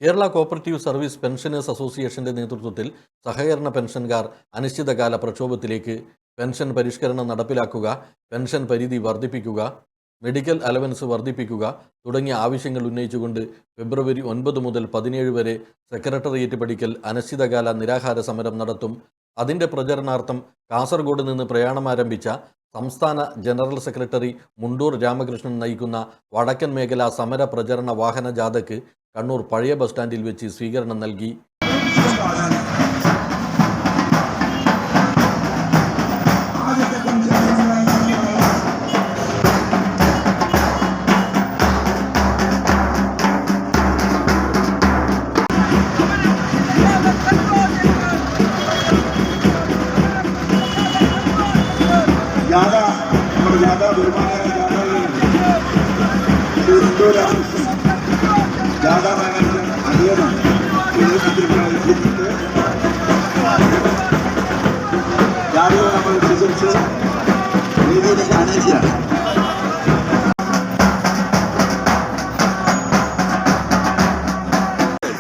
Kerala cooperative service pensioners അസോസിയേഷന്റെ നേതൃത്വത്തിൽ സഹകരണ പെൻഷൻകാർ അനിശ്ചിതകാല പ്രക്ഷോഭത്തിലേക്ക്. പെൻഷൻ പരിഷ്കരണം നടപ്പിലാക്കുക, പെൻഷൻ പരിധി വർദ്ധിപ്പിക്കുക, മെഡിക്കൽ അലവൻസ് വർദ്ധിപ്പിക്കുക തുടങ്ങിയ ആവശ്യങ്ങൾ ഉന്നയിച്ചുകൊണ്ട് ഫെബ്രുവരി 9 മുതൽ 17 വരെ സെക്രട്ടേറിയറ്റ് പടിക്കൽ അനിശ്ചിതകാല നിരാഹാര സമരം നടത്തും. അതിൻ്റെ പ്രചരണാർത്ഥം കാസർഗോഡ് നിന്ന് പ്രയാണമാരംഭിച്ച സംസ്ഥാന ജനറൽ സെക്രട്ടറി മുണ്ടൂർ രാമകൃഷ്ണൻ നയിക്കുന്ന വടക്കൻ മേഖലാ സമര പ്രചരണ വാഹന ജാഥയ്ക്ക് കണ്ണൂർ പഴയ ബസ് സ്റ്റാൻഡിൽ വെച്ച് സ്വീകരണം നൽകി.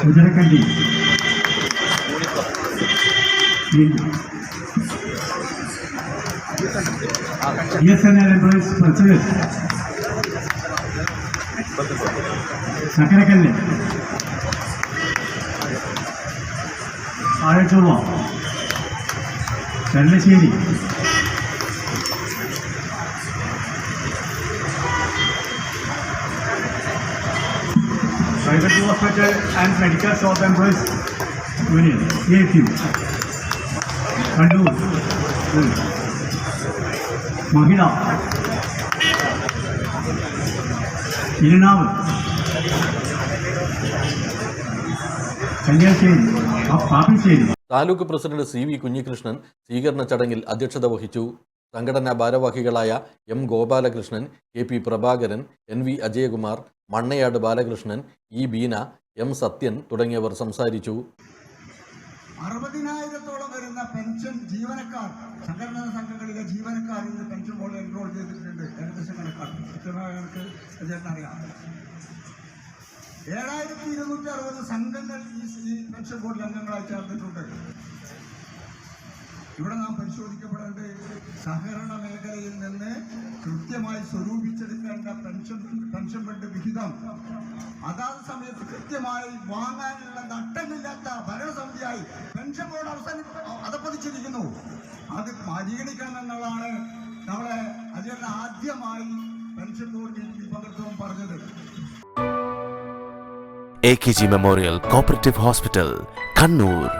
ഉദരക്കണ്ടി BSNL employees purchase സക്കരക്കല്ല് ആഴച്ചുവ ചെല്ലശ്ശേരി Private Hospital and Medical Shop Employees Union AFU Kannur Mahila Iranavu Kalyaശ്ശേരി പാപ്പിശ്ശേരി. താലൂക്ക് പ്രസിഡന്റ് CV കുഞ്ഞികൃഷ്ണൻ സ്വീകരണ ചടങ്ങിൽ അധ്യക്ഷത വഹിച്ചു. സംഘടനാ ഭാരവാഹികളായ M Gopalakrishnan, KP Prabhakaran, NV Ajayakumar, Mannayad Balakrishnan, E Beena, M Sathyan തുടങ്ങിയവർ സംസാരിച്ചു. 60,000-ഓളം വരുന്ന പെൻഷൻ ജീവനക്കാർ, സംഘടനാ സംഘങ്ങളിലെ ജീവനക്കാർ ഇന്ന് പെൻഷൻ ബോർഡിൽ എൻറോൾ ചെയ്തിട്ടുണ്ട്. ഏകദേശം കണക്കാണ്, കൃത്യമായ കണക്ക് അറിയാം. 7,260 സംഘങ്ങൾ ഈ പെൻഷൻ ബോർഡിൽ അംഗങ്ങളായി ചേർന്നിട്ടുണ്ട്. ഇവിടെ നാം പരിശോധിക്കപ്പെടേണ്ടത് സഹകരണ മേഖലയിൽ നിന്ന് കൃത്യമായി സ്വരൂപിച്ചെടുക്കേണ്ട പെൻഷൻ ഫണ്ട് വിഹിതം അതാത് സമയത്ത് കൃത്യമായി വാങ്ങാനുള്ള നട്ടമില്ലാത്ത ഭരണസമിതിയായി പെൻഷൻ ബോർഡ് അധപ്പതിച്ചിരിക്കുന്നു. അത് പരിഗണിക്കണമെന്നുള്ളതാണ് നമ്മളെ അതിന്റെ ആദ്യമായി പെൻഷൻ ബോർഡ് മീറ്റിംഗിൽ പങ്കെടുത്തവൻ പറഞ്ഞത്. AKG Memorial Cooperative Hospital, Kannur.